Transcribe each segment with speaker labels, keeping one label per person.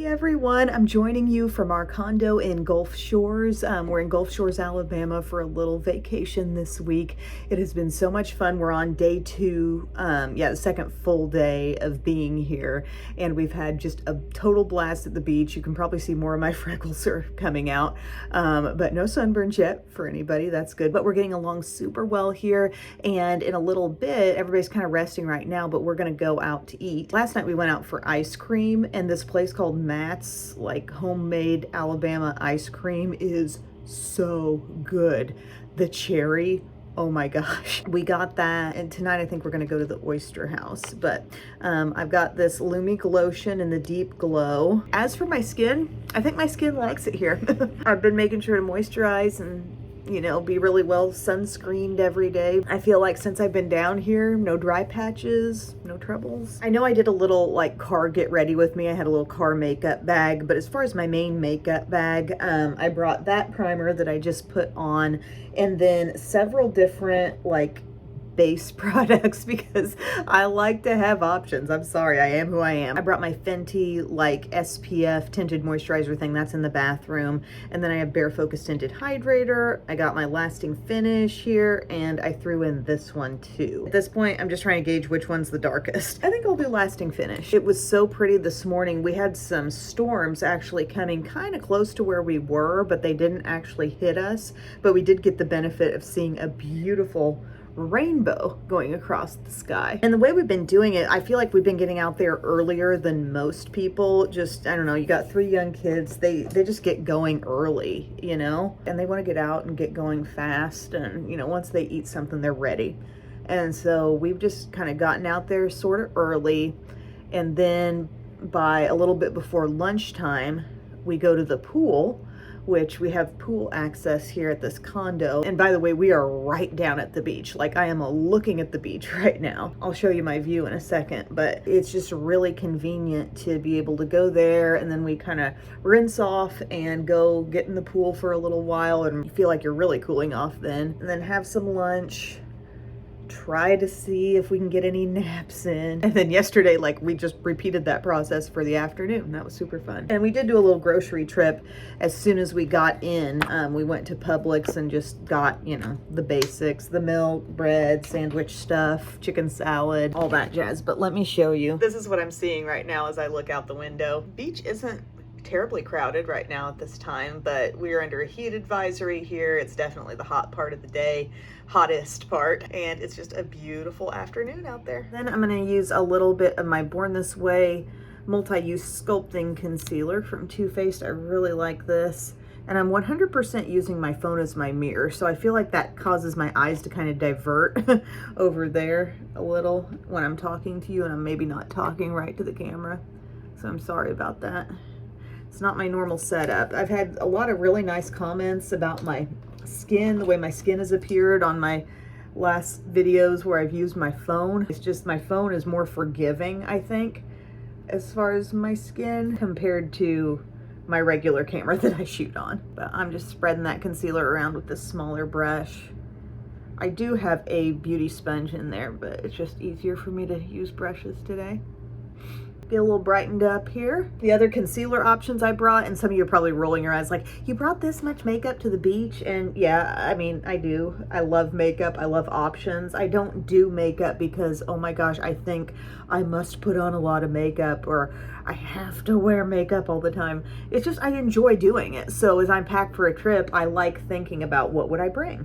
Speaker 1: Hey everyone, I'm joining you from our condo in Gulf Shores. We're in Gulf Shores, Alabama for a little vacation this week. It has been so much fun. We're on day two, the second full day of being here, and we've had just a total blast at the beach. You can probably see more of my freckles are coming out, but no sunburns yet for anybody. That's good, but we're getting along super well here, and in a little bit, everybody's kind of resting right now, but we're gonna go out to eat. Last night we went out for ice cream, and this place called Matt's, like homemade Alabama ice cream, is so good. The cherry, oh my gosh. We got that, and tonight I think we're gonna go to the Oyster House, but I've got this Lumic lotion in the Deep Glow. As for my skin, I think my skin likes it here. I've been making sure to moisturize and be really well sunscreened every day. I feel like since I've been down here, no dry patches, no troubles. I know I did a little like car get ready with me. I had a little car makeup bag, but as far as my main makeup bag, I brought that primer that I just put on, and then several different like base products because I like to have options. I'm sorry, I am who I am. I brought my Fenty like SPF tinted moisturizer thing, that's in the bathroom, and then I have Bare Focus tinted hydrator. I got my lasting finish here, and I threw in this one too. At this point, I'm just trying to gauge which one's the darkest. I think I'll do lasting finish. It was so pretty this morning. We had some storms actually coming kind of close to where we were, but they didn't actually hit us, but we did get the benefit of seeing a beautiful rainbow going across the sky. And the way we've been doing it, I feel like we've been getting out there earlier than most people. Just, I don't know, you got 3 young kids, they just get going early, and they want to get out and get going fast, and once they eat something, they're ready. And so we've just kind of gotten out there sort of early, and then by a little bit before lunchtime, we go to the pool, which we have pool access here at this condo. And by the way, we are right down at the beach. Like, I am looking at the beach right now. I'll show you my view in a second, but it's just really convenient to be able to go there, and then we kind of rinse off and go get in the pool for a little while, and you feel like you're really cooling off then, and then have some lunch, try to see if we can get any naps in. And then yesterday, like, we just repeated that process for the afternoon. That was super fun. And we did do a little grocery trip as soon as we got in. We went to Publix and just got, the basics, the milk, bread, sandwich stuff, chicken salad, all that jazz. But let me show you. This is what I'm seeing right now as I look out the window. Beach isn't terribly crowded right now at this time, but we're under a heat advisory here. It's definitely the hot part of the day, hottest part, and it's just a beautiful afternoon out there. Then I'm going to use a little bit of my Born This Way multi-use sculpting concealer from Too Faced. I really like this, and I'm 100% using my phone as my mirror, so I feel like that causes my eyes to kind of divert over there a little when I'm talking to you, and I'm maybe not talking right to the camera, so I'm sorry about that. It's not my normal setup. I've had a lot of really nice comments about my skin, the way my skin has appeared on my last videos where I've used my phone. It's just my phone is more forgiving, I think, as far as my skin compared to my regular camera that I shoot on. But I'm just spreading that concealer around with this smaller brush. I do have a beauty sponge in there, but it's just easier for me to use brushes today. Get a little brightened up here. The other concealer options I brought, and some of you are probably rolling your eyes like, you brought this much makeup to the beach? And yeah, I mean, I do. I love makeup. I love options. I don't do makeup because, oh my gosh, I think I must put on a lot of makeup, or I have to wear makeup all the time. It's just, I enjoy doing it. So as I'm packed for a trip, I like thinking about what would I bring?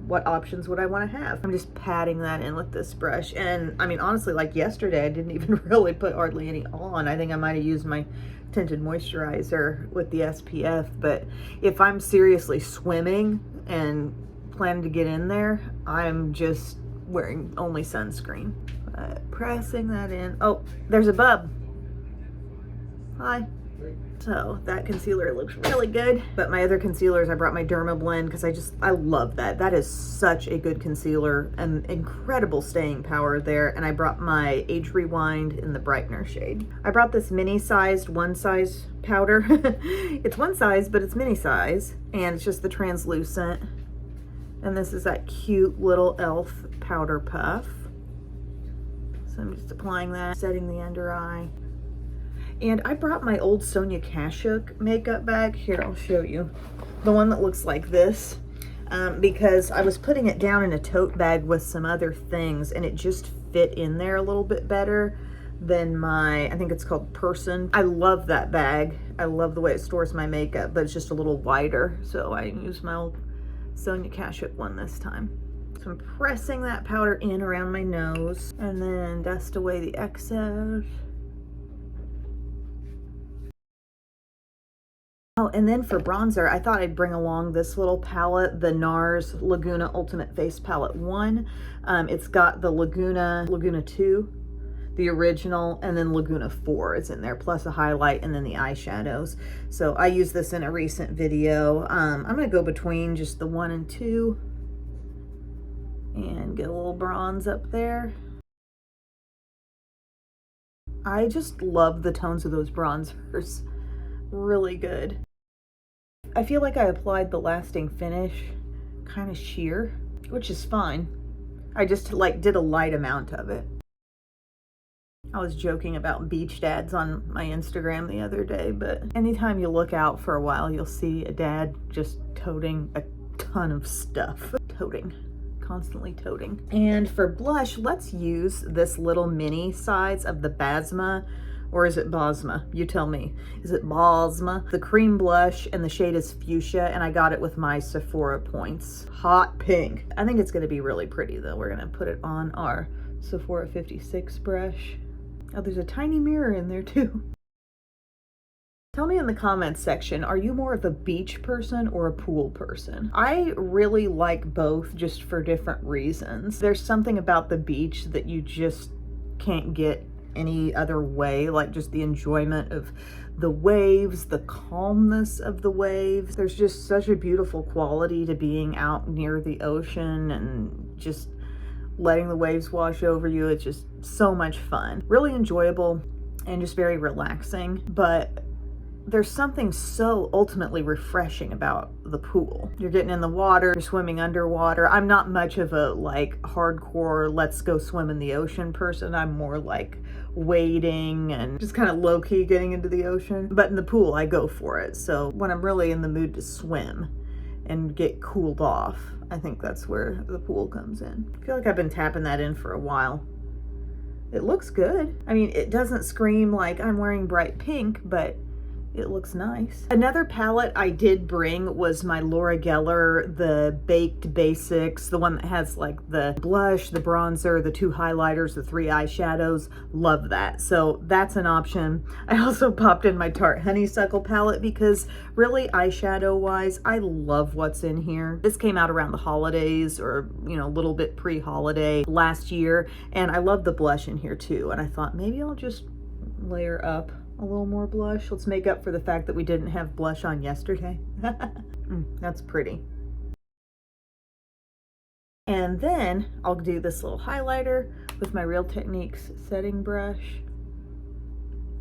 Speaker 1: What options would I want to have? I'm just patting that in with this brush. And I mean, honestly, like yesterday, I didn't even really put hardly any on. I think I might have used my tinted moisturizer with the SPF, but if I'm seriously swimming and planning to get in there, I'm just wearing only sunscreen. Pressing that in. Oh, there's a bub. Hi. So that concealer looks really good, but my other concealers, I brought my Derma Blend because I love that. That is such a good concealer and incredible staying power there. And I brought my Age Rewind in the brightener shade. I brought this mini sized one size powder. It's one size, but it's mini size, and it's just the translucent. And this is that cute little e.l.f. powder puff. So I'm just applying that, setting the under eye. And I brought my old Sonia Kashuk makeup bag. Here, I'll show you. The one that looks like this. Because I was putting it down in a tote bag with some other things, and it just fit in there a little bit better than my, I think it's called Person. I love that bag. I love the way it stores my makeup, but it's just a little wider. So I used my old Sonia Kashuk one this time. So I'm pressing that powder in around my nose and then dust away the excess. Oh, and then for bronzer, I thought I'd bring along this little palette, the NARS Laguna Ultimate Face Palette 1. It's got the Laguna 2, the original, and then Laguna 4 is in there, plus a highlight and then the eyeshadows. So I used this in a recent video. I'm gonna go between just the 1 and 2 and get a little bronze up there. I just love the tones of those bronzers. Really good. I feel like I applied the lasting finish kind of sheer, which is fine. I just like did a light amount of it. I was joking about beach dads on my Instagram the other day, but anytime you look out for a while, you'll see a dad just toting a ton of stuff. Constantly toting. And for blush, let's use this little mini size of the Basma, or is it Bosma? You tell me. Is it Bosma? The cream blush, and the shade is Fuchsia, and I got it with my Sephora points. Hot pink. I think it's gonna be really pretty though. We're gonna put it on our Sephora 56 brush. Oh, there's a tiny mirror in there too. Tell me in the comments section, are you more of a beach person or a pool person? I really like both, just for different reasons. There's something about the beach that you just can't get any other way, like just the enjoyment of the waves, the calmness of the waves. There's just such a beautiful quality to being out near the ocean and just letting the waves wash over you. It's just so much fun. Really enjoyable and just very relaxing. But there's something so ultimately refreshing about the pool. You're getting in the water, you're swimming underwater. I'm not much of a like hardcore let's go swim in the ocean person. I'm more like wading and just kind of low-key getting into the ocean. But in the pool, I go for it. So when I'm really in the mood to swim and get cooled off, I think that's where the pool comes in. I feel like I've been tapping that in for a while. It looks good. I mean, it doesn't scream like I'm wearing bright pink, but it looks nice. Another palette I did bring was my Laura Geller, the Baked Basics, the one that has like the blush, the bronzer, the 2 highlighters, the 3 eyeshadows. Love that. So that's an option. I also popped in my Tarte Honeysuckle palette because really eyeshadow wise, I love what's in here. This came out around the holidays, or you know, a little bit pre-holiday last year. And I love the blush in here too. And I thought maybe I'll just layer up a little more blush. Let's make up for the fact that we didn't have blush on yesterday. That's pretty. And then I'll do this little highlighter with my Real Techniques setting brush.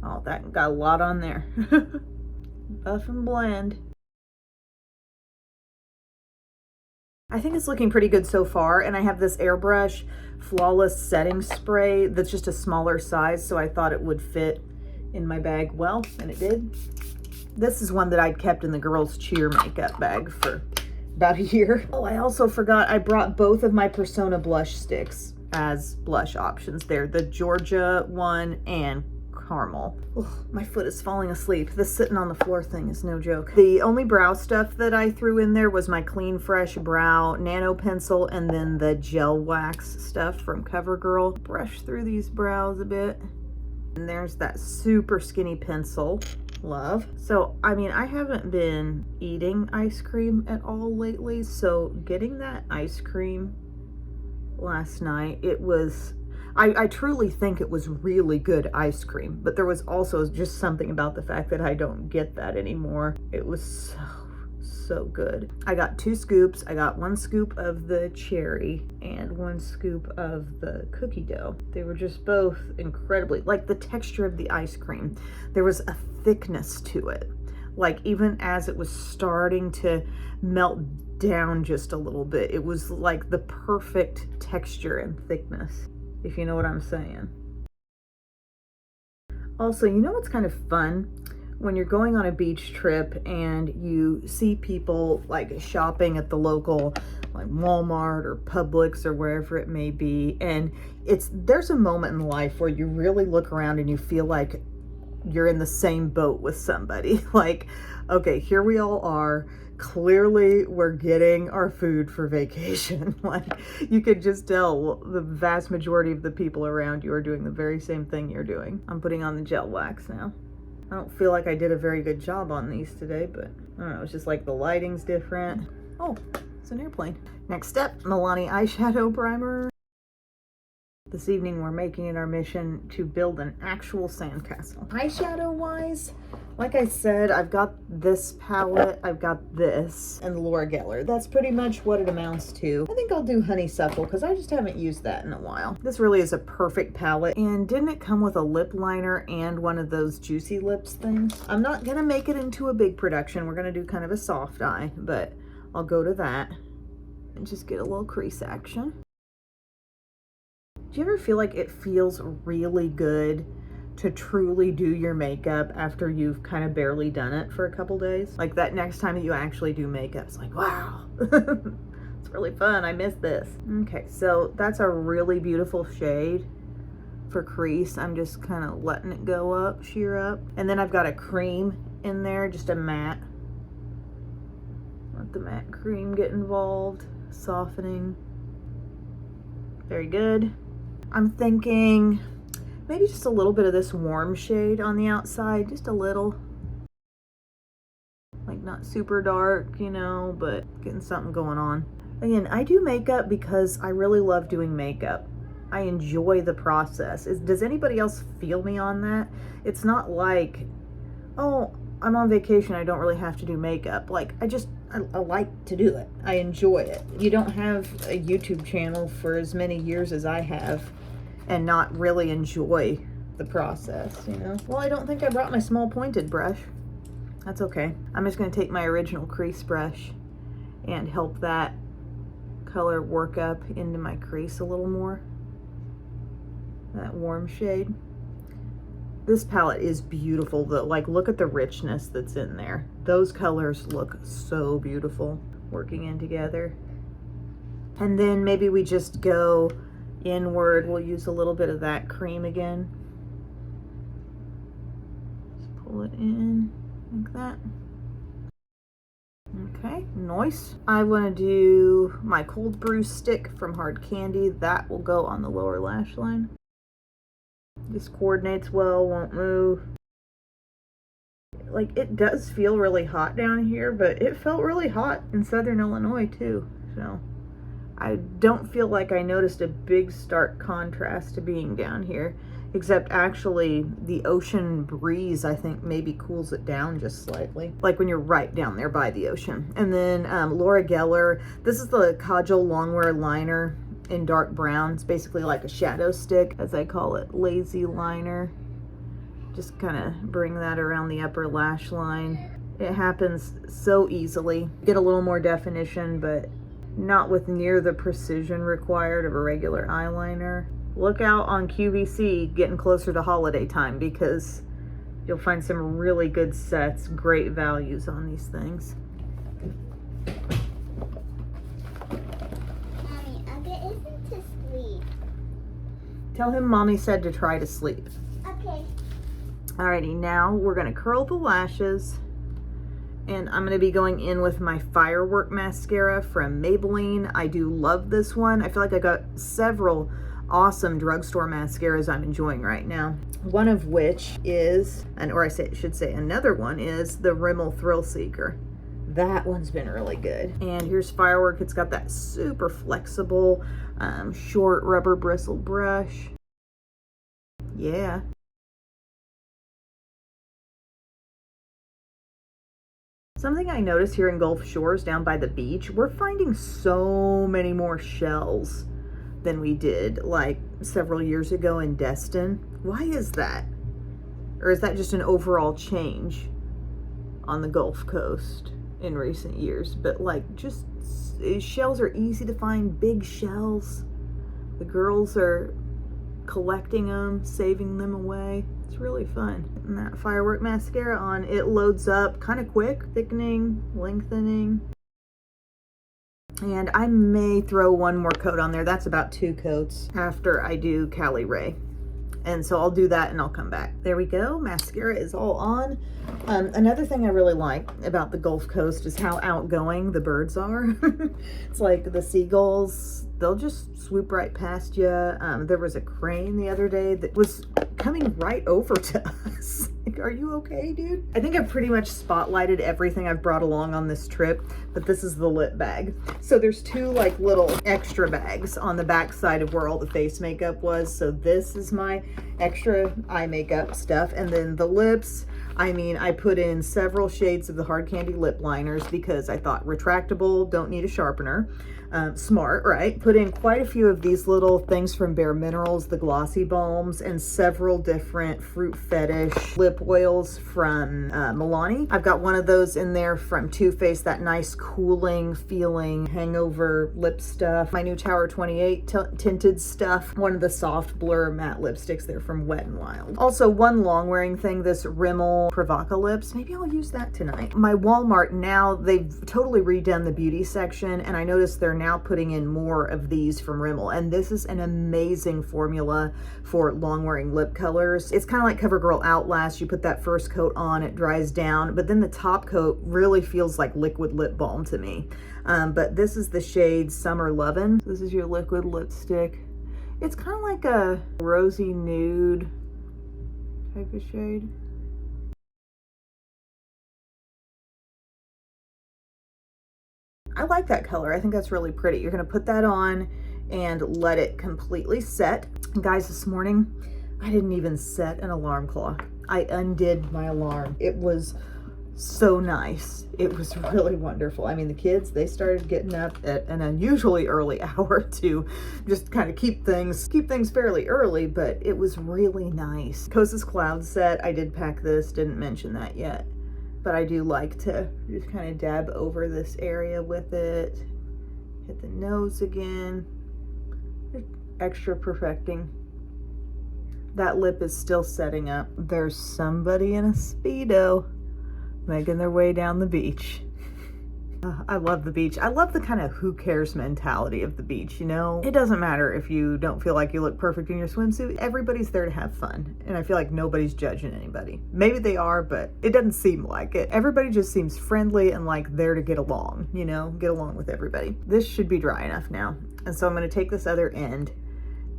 Speaker 1: Oh, that got a lot on there. Buff and blend. I think it's looking pretty good so far, and I have this Airbrush Flawless Setting Spray that's just a smaller size, so I thought it would fit in my bag well, and it did. This is one that I'd kept in the girls' cheer makeup bag for about a year. Oh, I also forgot I brought both of my Persona blush sticks as blush options there, the Georgia one and Caramel. Ugh, my foot is falling asleep. This sitting on the floor thing is no joke. The only brow stuff that I threw in there was my Clean Fresh Brow Nano Pencil and then the gel wax stuff from CoverGirl. Brush through these brows a bit. And there's that super skinny pencil. Love. So, I mean, I haven't been eating ice cream at all lately, so getting that ice cream last night, it was, I truly think it was really good ice cream, but there was also just something about the fact that I don't get that anymore. It was so good. I got 2 scoops. I got 1 scoop of the cherry and 1 scoop of the cookie dough. They were just both incredibly, like the texture of the ice cream, there was a thickness to it. Like even as it was starting to melt down just a little bit, it was like the perfect texture and thickness, if you know what I'm saying. Also, you know what's kind of fun? When you're going on a beach trip and you see people like shopping at the local like Walmart or Publix or wherever it may be, and there's a moment in life where you really look around and you feel like you're in the same boat with somebody. Like, okay, here we all are. Clearly, we're getting our food for vacation. Like, you could just tell the vast majority of the people around you are doing the very same thing you're doing. I'm putting on the gel wax now. I don't feel like I did a very good job on these today, but I don't know, it's just like the lighting's different. Oh, it's an airplane. Next step, Milani eyeshadow primer. This evening we're making it our mission to build an actual sandcastle. Eyeshadow wise, like I said, I've got this palette, I've got this, and Laura Geller. That's pretty much what it amounts to. I think I'll do honeysuckle because I just haven't used that in a while. This really is a perfect palette. And didn't it come with a lip liner and one of those juicy lips things? I'm not gonna make it into a big production. We're gonna do kind of a soft eye, but I'll go to that and just get a little crease action. Do you ever feel like it feels really good to truly do your makeup after you've kind of barely done it for a couple days? Like that next time that you actually do makeup, it's like, wow, it's really fun. I missed this. Okay, so that's a really beautiful shade for crease. I'm just kind of letting it go up, sheer up. And then I've got a cream in there, just a matte. Let the matte cream get involved, softening. Very good. I'm thinking maybe just a little bit of this warm shade on the outside, just a little. Like not super dark, you know, but getting something going on. Again, I do makeup because I really love doing makeup. I enjoy the process. Does anybody else feel me on that? It's not like, oh, I'm on vacation, I don't really have to do makeup. Like, I like to do it. I enjoy it. You don't have a YouTube channel for as many years as I have and not really enjoy the process, you know? Well, I don't think I brought my small pointed brush. That's okay. I'm just gonna take my original crease brush and help that color work up into my crease a little more. That warm shade. This palette is beautiful though. Like, look at the richness that's in there. Those colors look so beautiful working in together. And then maybe we just go inward. We'll use a little bit of that cream again. Just pull it in like that. Okay, nice. I want to do my cold brew stick from Hard Candy. That will go on the lower lash line. This coordinates well, won't move. Like, it does feel really hot down here, but it felt really hot in Southern Illinois too. So I don't feel like I noticed a big stark contrast to being down here, except actually the ocean breeze, I think, maybe cools it down just slightly, like when you're right down there by the ocean. And then Laura Geller, this is the Kajal Longwear Liner in dark brown. It's basically like a shadow stick, as I call it, lazy liner. Just kind of bring that around the upper lash line. It happens so easily. Get a little more definition, but not with near the precision required of a regular eyeliner. Look out on QVC getting closer to holiday time, because you'll find some really good sets, great values on these things.
Speaker 2: Mommy, Ugga isn't to sleep.
Speaker 1: Tell him Mommy said to try to sleep.
Speaker 2: Okay.
Speaker 1: Alrighty, now we're gonna curl the lashes, and I'm gonna be going in with my Firework mascara from Maybelline. I do love this one. I feel like I got several awesome drugstore mascaras I'm enjoying right now. One of which is, should say another one is the Rimmel Thrill Seeker. That one's been really good. And here's Firework. It's got that super flexible, short rubber bristle brush. Yeah. Something I noticed here in Gulf Shores down by the beach, we're finding so many more shells than we did like several years ago in Destin. Why is that? Or is that just an overall change on the Gulf Coast in recent years? But like, just shells are easy to find, big shells. The girls are collecting them, saving them away. It's It's really fun. And that firework mascara on, it loads up kind of quick, thickening, lengthening. And I may throw one more coat on there. That's about 2 coats after I do Cali Ray. And so I'll do that and I'll come back. There we go. Mascara is all on. Another thing I really like about the Gulf Coast is how outgoing the birds are. It's like the seagulls, they'll just swoop right past you. There was a crane the other day that was coming right over to us. Like, are you okay, dude? I think I've pretty much spotlighted everything I've brought along on this trip, but this is the lip bag. So there's 2 like little extra bags on the back side of where all the face makeup was. So this is my extra eye makeup stuff. And then the lips, I mean, I put in several shades of the Hard Candy lip liners because I thought retractable, don't need a sharpener. Smart, right? Put in quite a few of these little things from Bare Minerals, the glossy balms, and several different Fruit Fetish lip oils from Milani. I've got one of those in there from Too Faced, that nice cooling feeling hangover lip stuff. My new Tower 28 tinted stuff. One of the soft blur matte lipsticks there from Wet n Wild. Also, one long wearing thing, this Rimmel Provoca lips. Maybe I'll use that tonight. My Walmart now, they've totally redone the beauty section, and I noticed they're now putting in more of these from Rimmel, and this is an amazing formula for long wearing lip colors. It's kind of like CoverGirl Outlast. You put that first coat on, it dries down, but then the top coat really feels like liquid lip balm to me. But this is the shade Summer Lovin'. This is your liquid lipstick. It's kind of like a rosy nude type of shade. I like that color. I think that's really pretty. You're gonna put that on and let it completely set. Guys, this morning, I didn't even set an alarm clock. I undid my alarm. It was so nice. It was really wonderful. I mean, the kids, they started getting up at an unusually early hour to just kind of keep things fairly early, but it was really nice. Kosas Cloud Set, I did pack this, didn't mention that yet. But I do like to just kind of dab over this area with it. Hit the nose again. Extra perfecting. That lip is still setting up. There's somebody in a Speedo making their way down the beach. I love the beach. I love the kind of who cares mentality of the beach, you know? It doesn't matter if you don't feel like you look perfect in your swimsuit. Everybody's there to have fun. And I feel like nobody's judging anybody. Maybe they are, but it doesn't seem like it. Everybody just seems friendly and like there to get along, you know? Get along with everybody. This should be dry enough now. And so I'm gonna take this other end.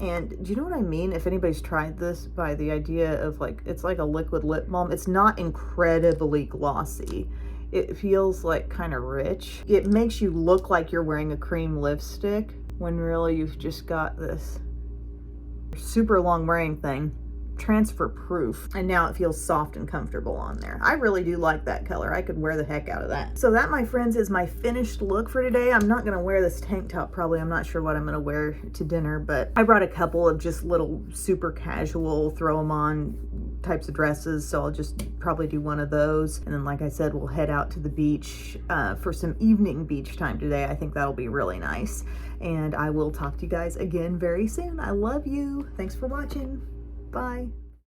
Speaker 1: And do you know what I mean? If anybody's tried this, by the idea of like, it's like a liquid lip balm. It's not incredibly glossy. It feels like kind of rich. It makes you look like you're wearing a cream lipstick when really you've just got this super long wearing thing, transfer proof, and now it feels soft and comfortable on there. I really do like that color. I could wear the heck out of that. So that, my friends, is my finished look for today. I'm not gonna wear this tank top probably. I'm not sure what I'm gonna wear to dinner, but I brought a couple of just little super casual, throw them on types of dresses, so I'll just probably do one of those. And then, like I said, we'll head out to the beach for some evening beach time today. I think that'll be really nice. And I will talk to you guys again very soon. I love you. Thanks for watching. Bye.